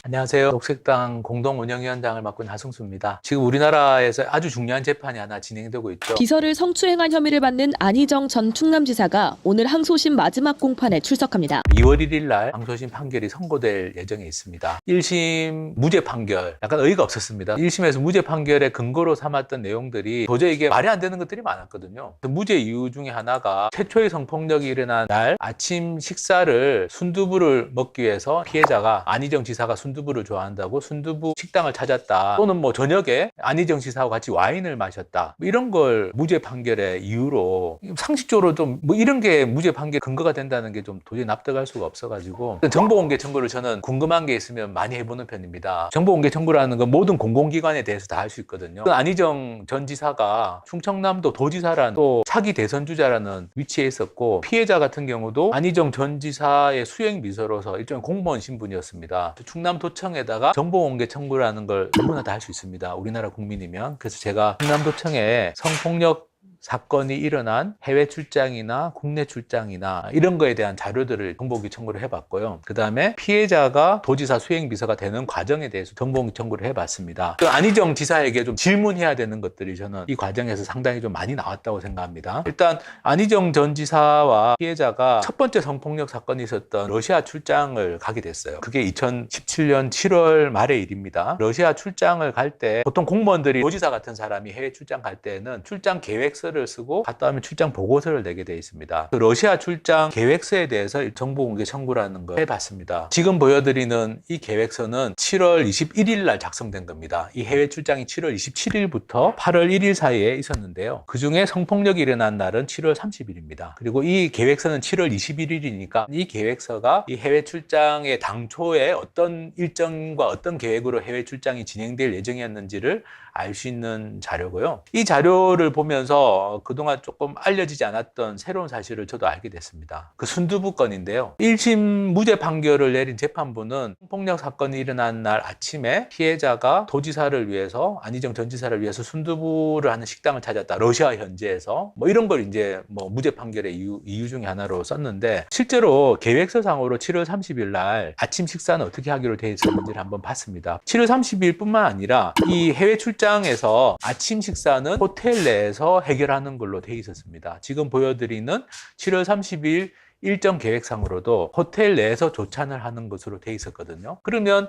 안녕하세요. 녹색당 공동운영위원장을 맡고 있는 하승수입니다. 지금 우리나라에서 아주 중요한 재판이 하나 진행되고 있죠. 비서를 성추행한 혐의를 받는 안희정 전 충남지사가 오늘 항소심 마지막 공판에 출석합니다. 2월 1일 날 항소심 판결이 선고될 예정에 있습니다. 1심 무죄 판결, 약간 어이가 없었습니다. 1심에서 무죄 판결의 근거로 삼았던 내용들이 도저히 이게 말이 안 되는 것들이 많았거든요. 무죄 이유 중에 하나가 최초의 성폭력이 일어난 날 아침 식사를 순두부를 먹기 위해서 피해자가 안희정 지사가 순두부를 좋아한다고 순두부 식당을 찾았다. 또는 저녁에 안희정 지사와 같이 와인을 마셨다. 이런 걸 무죄 판결의 이유로 상식적으로 좀 이런 게 무죄 판결 근거가 된다는 게 좀 도저히 납득할 수가 없어가지고 정보공개 청구를 저는 궁금한 게 있으면 많이 해보는 편입니다. 정보공개 청구라는 건 모든 공공기관에 대해서 다 할 수 있거든요. 안희정 전 지사가 충청남도 도지사라는 또 차기 대선 주자라는 위치에 있었고 피해자 같은 경우도 안희정 전 지사의 수행 비서로서 일종의 공무원 신분이었습니다. 충남도청에다가 정보공개 청구라는 걸 누구나 다 할 수 있습니다. 우리나라 국민이면. 그래서 제가 충남도청에 성폭력 사건이 일어난 해외 출장이나 국내 출장이나 이런 거에 대한 자료들을 정보공개 청구를 해봤고요. 그 다음에 피해자가 도지사 수행비서가 되는 과정에 대해서 정보공개 청구를 해봤습니다. 그 안희정 지사에게 좀 질문해야 되는 것들이 저는 이 과정에서 상당히 좀 많이 나왔다고 생각합니다. 일단 안희정 전 지사와 피해자가 첫 번째 성폭력 사건이 있었던 러시아 출장을 가게 됐어요. 그게 2017년 7월 말의 일입니다. 러시아 출장을 갈 때 보통 공무원들이 도지사 같은 사람이 해외 출장 갈 때는 출장 계획서를 쓰고 갔다 오면 출장 보고서를 내게 되어 있습니다. 그 러시아 출장 계획서에 대해서 정보공개 청구라는 걸 해봤습니다. 지금 보여드리는 이 계획서는 7월 21일 날 작성된 겁니다. 이 해외 출장이 7월 27일부터 8월 1일 사이에 있었는데요. 그 중에 성폭력이 일어난 날은 7월 30일입니다. 그리고 이 계획서는 7월 21일이니까 이 계획서가 이 해외 출장의 당초에 어떤 일정과 어떤 계획으로 해외 출장이 진행될 예정이었는지를 알 수 있는 자료고요. 이 자료를 보면서 그동안 조금 알려지지 않았던 새로운 사실을 저도 알게 됐습니다. 그 순두부 건인데요. 1심 무죄 판결을 내린 재판부는 성폭력 사건이 일어난 날 아침에 피해자가 도지사를 위해서 안희정 전 지사를 위해서 순두부를 하는 식당을 찾았다. 러시아 현지에서 이런 걸 이제 무죄 판결의 이유 중에 하나로 썼는데 실제로 계획서상으로 7월 30일 날 아침 식사는 어떻게 하기로 돼 있었는지를 한번 봤습니다. 7월 30일뿐만 아니라 이 해외 출장에서 아침 식사는 호텔 내에서 해결하는 걸로 돼 있었습니다. 지금 보여드리는 7월 30일 일정 계획상으로도 호텔 내에서 조찬을 하는 것으로 돼 있었거든요. 그러면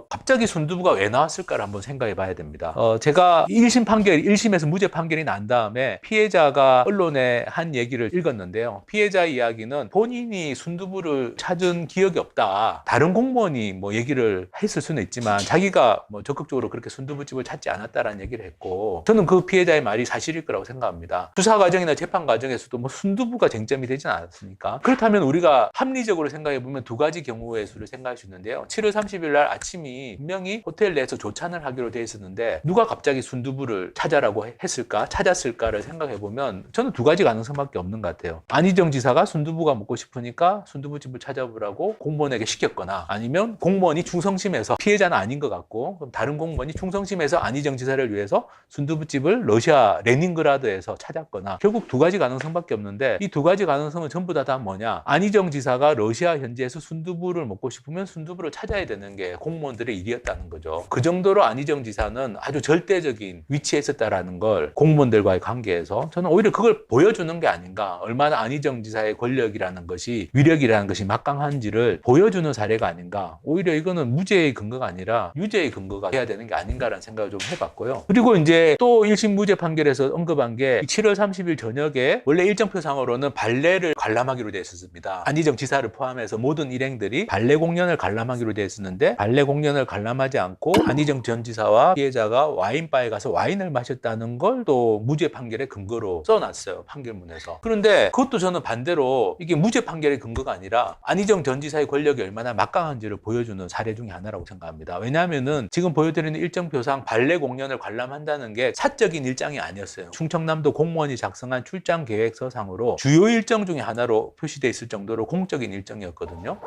갑자기 순두부가 왜 나왔을까를 한번 생각해 봐야 됩니다. 제가 1심에서 무죄 판결이 난 다음에 피해자가 언론에 한 얘기를 읽었는데요. 피해자 이야기는 본인이 순두부를 찾은 기억이 없다. 다른 공무원이 얘기를 했을 수는 있지만 자기가 적극적으로 그렇게 순두부집을 찾지 않았다라는 얘기를 했고 저는 그 피해자의 말이 사실일 거라고 생각합니다. 수사 과정이나 재판 과정에서도 순두부가 쟁점이 되진 않았으니까 그렇다면 우리가 합리적으로 생각해보면 두 가지 경우의 수를 생각할 수 있는데요. 7월 30일 날 아침이 분명히 호텔 내에서 조찬을 하기로 돼 있었는데 누가 갑자기 순두부를 찾아라고 찾았을까를 생각해보면 저는 두 가지 가능성밖에 없는 것 같아요. 안희정 지사가 순두부가 먹고 싶으니까 순두부집을 찾아보라고 공무원에게 시켰거나 아니면 공무원이 충성심에서 피해자는 아닌 것 같고 그럼 다른 공무원이 충성심에서 안희정 지사를 위해서 순두부집을 러시아 레닌그라드에서 찾았거나 결국 두 가지 가능성밖에 없는데 이 두 가지 가능성은 전부 다 뭐냐? 안희정 지사가 러시아 현지에서 순두부를 먹고 싶으면 순두부를 찾아야 되는 게 공무원들의 일이었다는 거죠. 그 정도로 안희정 지사는 아주 절대적인 위치에 있었다라는 걸 공무원들과의 관계에서 저는 오히려 그걸 보여주는 게 아닌가. 얼마나 안희정 지사의 권력이라는 것이 위력이라는 것이 막강한지를 보여주는 사례가 아닌가. 오히려 이거는 무죄의 근거가 아니라 유죄의 근거가 돼야 되는 게 아닌가라는 생각을 좀 해봤고요. 그리고 이제 또 1심 무죄 판결에서 언급한 게 7월 30일 저녁에 원래 일정표상으로는 발레를 관람하기로 돼 있었습니다. 안희정 지사를 포함해서 모든 일행들이 발레 공연을 관람하기로 되어 있었는데 발레 공연을 관람하지 않고 안희정 전 지사와 피해자가 와인바에 가서 와인을 마셨다는 걸 또 무죄 판결의 근거로 써놨어요. 판결문에서. 그런데 그것도 저는 반대로 이게 무죄 판결의 근거가 아니라 안희정 전 지사의 권력이 얼마나 막강한지를 보여주는 사례 중에 하나라고 생각합니다. 왜냐하면은 지금 보여드리는 일정표상 발레 공연을 관람한다는 게 사적인 일정이 아니었어요. 충청남도 공무원이 작성한 출장 계획서상으로 주요 일정 중에 하나로 표시되어 있을 정도로 공적인 일정이었거든요.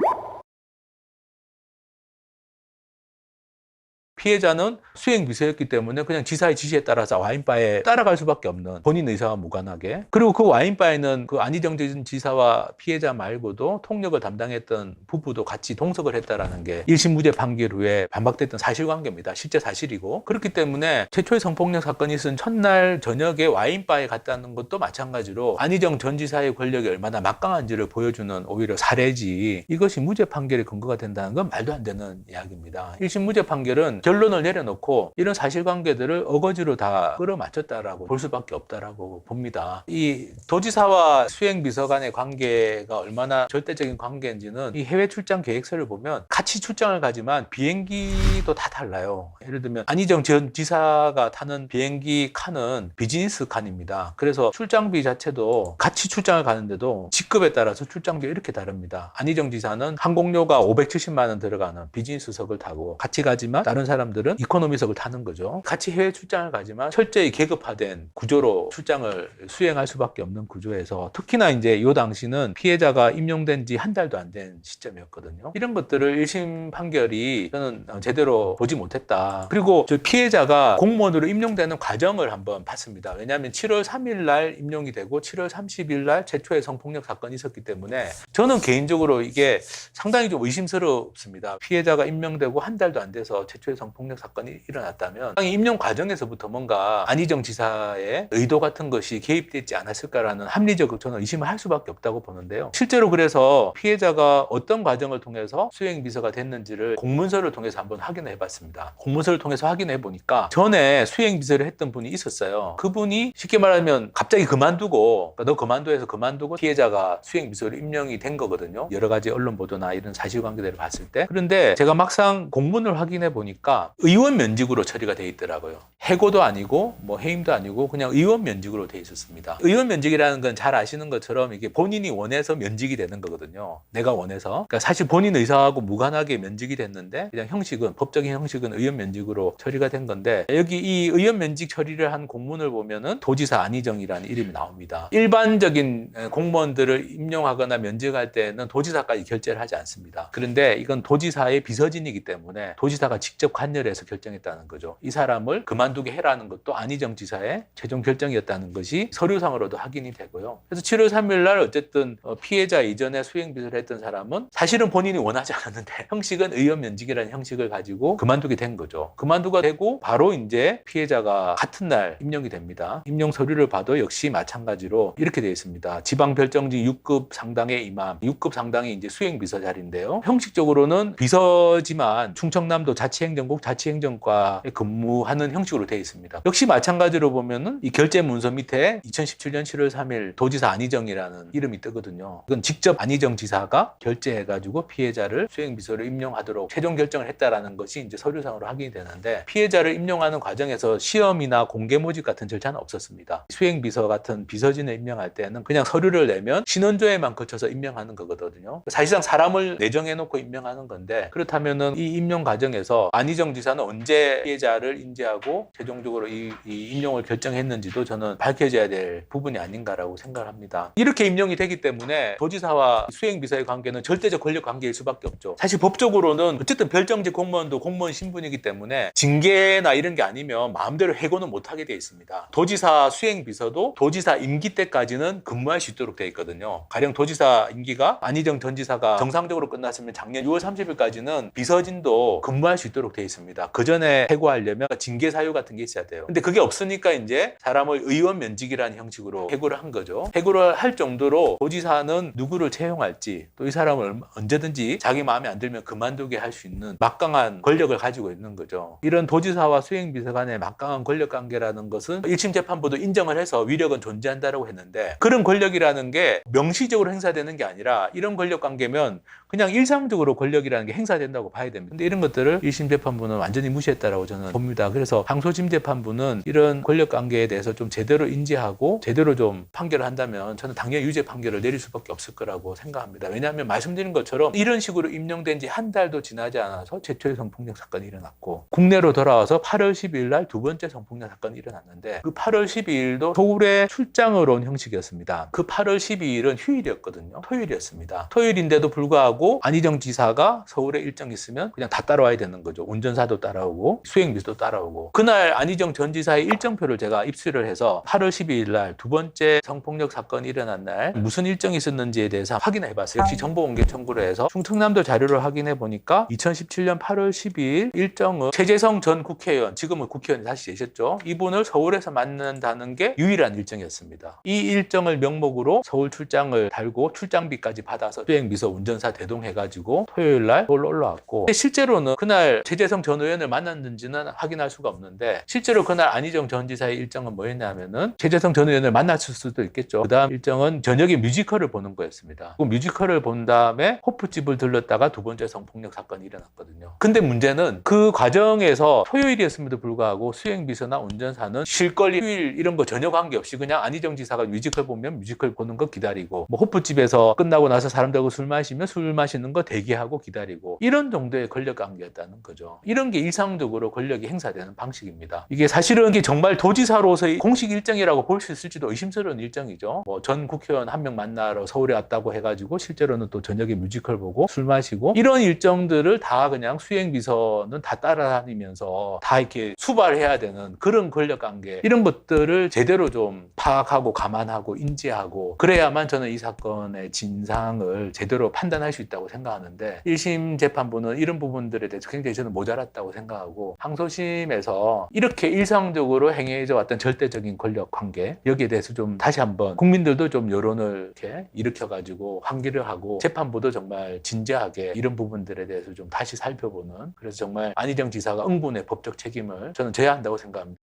피해자는 수행 비서였기 때문에 그냥 지사의 지시에 따라서 와인바에 따라갈 수밖에 없는 본인 의사와 무관하게. 그리고 그 와인바에는 그 안희정 전 지사와 피해자 말고도 통역을 담당했던 부부도 같이 동석을 했다라는 게 1심 무죄 판결 후에 반박됐던 사실관계입니다. 실제 사실이고. 그렇기 때문에 최초의 성폭력 사건이 있은 첫날 저녁에 와인바에 갔다는 것도 마찬가지로 안희정 전 지사의 권력이 얼마나 막강한지를 보여주는 오히려 사례지, 이것이 무죄 판결의 근거가 된다는 건 말도 안 되는 이야기입니다. 1심 무죄 판결은 결론을 내려놓고 이런 사실관계들을 어거지로 다 끌어맞췄다라고 볼 수밖에 없다라고 봅니다. 이 도지사와 수행비서 간의 관계가 얼마나 절대적인 관계인지는 이 해외 출장 계획서를 보면 같이 출장을 가지만 비행기도 다 달라요. 예를 들면 안희정 전 지사가 타는 비행기 칸은 비즈니스 칸입니다. 그래서 출장비 자체도 같이 출장을 가는데도 직급에 따라서 출장비가 이렇게 다릅니다. 안희정 지사는 항공료가 570만 원 들어가는 비즈니스석을 타고 같이 가지만 다른 사람들은 이코노미석을 타는 거죠. 같이 해외 출장을 가지만 철저히 계급화된 구조로 출장을 수행할 수밖에 없는 구조에서, 특히나 이제 이 당시는 피해자가 임용된 지 한 달도 안 된 시점이었거든요. 이런 것들을 1심 판결이 저는 제대로 보지 못했다. 그리고 저 피해자가 공무원으로 임용되는 과정을 한번 봤습니다. 왜냐하면 7월 3일 날 임용이 되고 7월 30일 날 최초의 성폭력 사건이 있었기 때문에 저는 개인적으로 이게 상당히 좀 의심스럽습니다. 피해자가 임명되고 한 달도 안 돼서 최초의 성폭력 사건이 일어났다면 임용 과정에서부터 뭔가 안희정 지사의 의도 같은 것이 개입되지 않았을까라는 합리적 저는 의심을 할 수밖에 없다고 보는데요. 실제로 그래서 피해자가 어떤 과정을 통해서 수행비서가 됐는지를 공문서를 통해서 한번 확인해 봤습니다. 공문서를 통해서 확인해 보니까 전에 수행비서를 했던 분이 있었어요. 그분이 쉽게 말하면 갑자기 그만두고, 그러니까 너 그만둬 해서 그만두고 피해자가 수행비서로 임명이 된 거거든요. 여러 가지 언론 보도나 이런 사실관계들을 봤을 때. 그런데 제가 막상 공문을 확인해 보니까 의원 면직으로 처리가 돼 있더라고요. 해고도 아니고 뭐 해임도 아니고 그냥 의원 면직으로 돼 있었습니다. 의원 면직이라는 건 잘 아시는 것처럼 이게 본인이 원해서 면직이 되는 거거든요. 내가 원해서. 그러니까 사실 본인 의사하고 무관하게 면직이 됐는데 그냥 형식은, 법적인 형식은 의원 면직으로 처리가 된 건데, 여기 이 의원 면직 처리를 한 공문을 보면은 도지사 안희정이라는 이름이 나옵니다. 일반적인 공무원들을 임용하거나 면직할 때는 도지사까지 결재를 하지 않습니다. 그런데 이건 도지사의 비서진이기 때문에 도지사가 직접 관여해서 결정했다는 거죠. 이 사람을 그만두게 해라는 것도 안희정 지사의 최종 결정이었다는 것이 서류상으로도 확인이 되고요. 그래서 7월 3일 날 어쨌든 피해자 이전에 수행비서를 했던 사람은 사실은 본인이 원하지 않았는데 형식은 의원 면직이라는 형식을 가지고 그만두게 된 거죠. 그만두게 되고 바로 이제 피해자가 같은 날 임명이 됩니다. 임용 서류를 봐도 역시 마찬가지로 이렇게 되어 있습니다. 지방별정직 6급 상당의 임함, 6급 상당의 이제 수행비서 자리인데요. 형식적으로는 비서지만 충청남도 자치행정국 자치행정과에 근무하는 형식으로 되어 있습니다. 역시 마찬가지로 보면은 이 결재 문서 밑에 2017년 7월 3일 도지사 안희정이라는 이름이 뜨거든요. 이건 직접 안희정 지사가 결재해가지고 피해자를 수행비서로 임용하도록 최종 결정을 했다라는 것이 이제 서류상으로 확인이 되는데, 피해자를 임용하는 과정에서 시험이나 공개 모집 같은 절차는 없었습니다. 수행비서 같은 비서진을 임명할 때는 그냥 서류를 내면 신원조회만 거쳐서 임명하는 거거든요. 사실상 사람을 내정해놓고 임명하는 건데, 그렇다면은 이 임용 과정에서 안희정 지사는 언제 피해자를 인지하고 최종적으로 이 임용을 결정했는지도 저는 밝혀져야 될 부분이 아닌가라고 생각을 합니다. 이렇게 임명이 되기 때문에 도지사와 수행비서의 관계는 절대적 권력 관계일 수밖에 없죠. 사실 법적으로는 어쨌든 별정직 공무원도 공무원 신분이기 때문에 징계나 이런 게 아니면 마음대로 해고는 못하게 돼 있습니다. 도지사 수행비서도 도지사 임기 때까지는 근무할 수 있도록 돼 있거든요. 가령 도지사 임기가 안희정 전 지사가 정상적으로 끝났으면 작년 6월 30일까지는 비서진도 근무할 수 있도록 돼 있습니다. 그 전에 해고하려면 징계 사유 같은 게 있어야 돼요. 근데 그게 없으니까 이제 사람을 의원 면직이라는 형식으로 해고를 한 거죠. 해고를 할 정도로 도지사는 누구를 채용할지, 또 이 사람을 언제든지 자기 마음에 안 들면 그만두게 할 수 있는 막강한 권력을 가지고 있는 거죠. 이런 도지사와 수행비서 간의 막강한 권력 관계라는 것은 1심 재판부도 인정을 해서 위력은 존재한다고 했는데, 그런 권력이라는 게 명시적으로 행사되는 게 아니라 이런 권력 관계면 그냥 일상적으로 권력이라는 게 행사된다고 봐야 됩니다. 근데 이런 것들을 1심 재판부는 완전히 무시했다라고 저는 봅니다. 그래서 항소심 재판부는 이런 권력 관계에 대해서 좀 제대로 인지하고 제대로 좀 판결을 한다면 저는 당연히 유죄 판결을 내릴 수밖에 없을 거라고 생각합니다. 왜냐하면 말씀드린 것처럼 이런 식으로 임명된 지 한 달도 지나지 않아서 최초의 성폭력 사건이 일어났고, 국내로 돌아와서 8월 12일 날 두 번째 성폭력 사건이 일어났는데, 그 8월 12일도 서울에 출장을 온 형식이었습니다. 그 8월 12일은 휴일이었거든요. 토요일이었습니다. 토요일인데도 불구하고 하고 안희정 지사가 서울에 일정 있으면 그냥 다 따라와야 되는 거죠. 운전사도 따라오고 수행비서도 따라오고. 그날 안희정 전 지사의 일정표를 제가 입수를 해서 8월 12일 날 두 번째 성폭력 사건이 일어난 날 무슨 일정이 있었는지에 대해서 확인해 봤어요. 역시 정보공개 청구를 해서 충청남도 자료를 확인해 보니까 2017년 8월 12일 일정은 최재성 전 국회의원, 지금은 국회의원이 다시 되셨죠. 이분을 서울에서 만난다는 게 유일한 일정이었습니다. 이 일정을 명목으로 서울 출장을 달고 출장비까지 받아서 수행비서 운전사 대동해가지고 토요일 날 서울로 올라왔고, 근데 실제로는 그날 최재성 전 의원을 만났는지는 확인할 수가 없는데 실제로 그날 안희정 전 지사의 일정은 뭐였냐면은 최재성 전 의원을 만났을 수도 있겠죠. 그 다음 일정은 저녁에 뮤지컬을 보는 거였습니다. 그 뮤지컬을 본 다음에 호프집을 들렀다가 두 번째 성폭력 사건이 일어났거든요. 근데 문제는 그 과정에서 토요일이었음에도 불구하고 수행비서나 운전사는 쉴 휴일 이런 거 전혀 관계없이 그냥 안희정 지사가 뮤지컬 보면 뮤지컬 보는 거 기다리고, 뭐 호프집에서 끝나고 나서 사람들하고 술 마시면 술 마시는 거 대기하고 기다리고, 이런 정도의 권력 관계였다는 거죠. 이런 게 일상적으로 권력이 행사되는 방식입니다. 이게 사실은 이게 정말 도지사로서의 공식 일정이라고 볼 수 있을지도 의심스러운 일정이죠. 뭐 전 국회의원 한 명 만나러 서울에 왔다고 해가지고 실제로는 또 저녁에 뮤지컬 보고 술 마시고, 이런 일정들을 다 그냥 수행비서는 다 따라다니면서 다 이렇게 수발해야 되는 그런 권력 관계, 이런 것들을 제대로 좀 파악하고 감안하고 인지하고 그래야만 저는 이 사건의 진상을 제대로 판단할 수 있다고 생각하는데, 1심 재판부는 이런 부분들에 대해서 굉장히 저는 모자랐다고 생각하고, 항소심에서 이렇게 일상적으로 행해져 왔던 절대적인 권력 관계, 여기에 대해서 좀 다시 한번 국민들도 좀 여론을 이렇게 일으켜가지고 환기를 하고 재판부도 정말 진지하게 이런 부분들에 대해서 좀 다시 살펴보는, 그래서 정말 안희정 지사가 응분의 법적 책임을 저는 져야 한다고 생각합니다.